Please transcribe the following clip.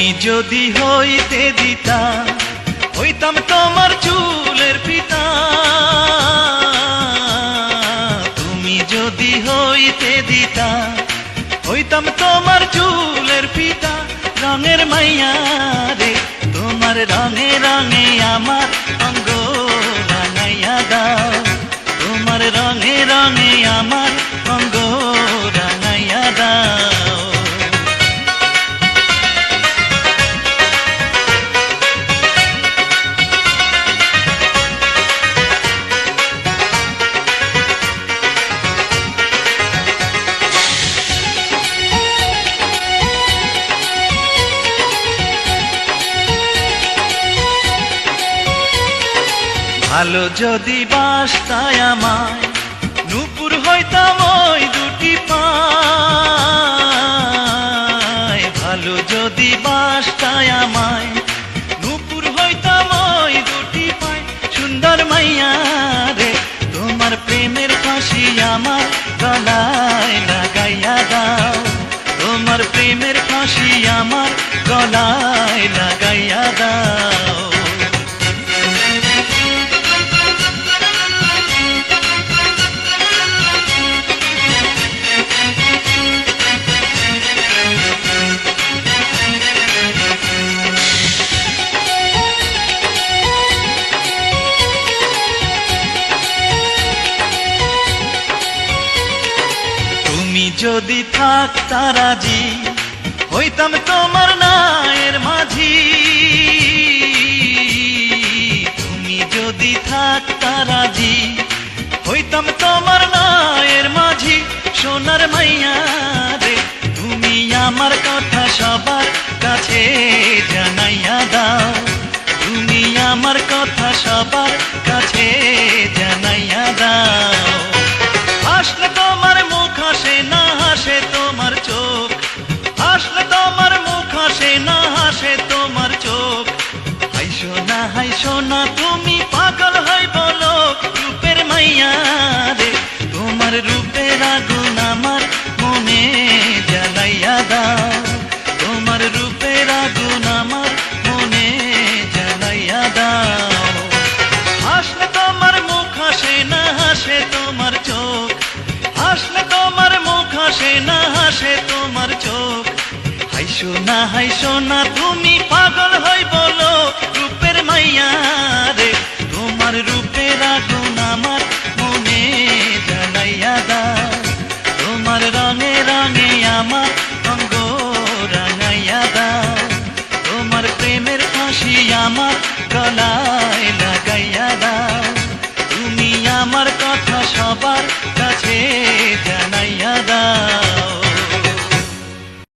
তুমি যদি হইতে দিতা হইতাম তোমার চুলের পিতা। তুমি যদি হইতে দিতা হইতাম তোমার চুলের পিতা। রঙের মাইয়া রে তোমার রঙে রঙে আমার অঙ্গ রাঙাইয়া দাও। তোমার রঙে রঙে আমার অঙ্গ রাঙাইয়া দাও। ভালো যদি বাসতায় আমায় নূপুর হইতাম ওই দুটি পায়। ভালো যদি বাসতায় আমায় নূপুর হইতাম ওই দুটি পায়। সুন্দর মাইয়া রে তোমার প্রেমের ফাঁসি আমার গলায় লাগাইয়া দাও। তোমার প্রেমের ফাঁসি আমার গলায় লাগাইয়া দাও। যদি থাকতা রাজি হইতাম তোমার নায়ের মাঝি। তুমি যদি থাকতা রাজি হইতাম তোমার নায়ের মাঝি। সোনার মাইয়া রে তুমি আমার কথা সবার কাছে জানাইয়া দাও। তুমি আমার কথা সবার কাছে জানাইয়া দাও। হাসলে তোমার মুখ হাসে না হাসে তোমার চোখ। হাসলে তোমার মুখ হাসে না হাসে তোমার চোখ। হাইসো না তুমি পাগল হই বলো রূপের মাইয়া রে। তোমার রূপের আগুন আমার মনে জ্বালাইয়া দাও। তোমার রূপের আগুন আমার মনে জ্বালাইয়া দাও। হাসলে তোমার মুখ হাসে না হাসে তোমার চোখ। হাসলে তোমার মুখ হাসে না হাসে তোমার চোখ। হাইসো না তুমি পাগল হই বলো রূপের মাইয়া রে। তোমার রূপের আগুন আমার মনে জ্বালাইয়া দাও। তোমার রঙে রঙে আমার অঙ্গ রাঙাইয়া দাও। তোমার প্রেমের ফাঁসি আমার গলায় লাগাইয়া দাও। তুমি আমার কথা সবার কাছে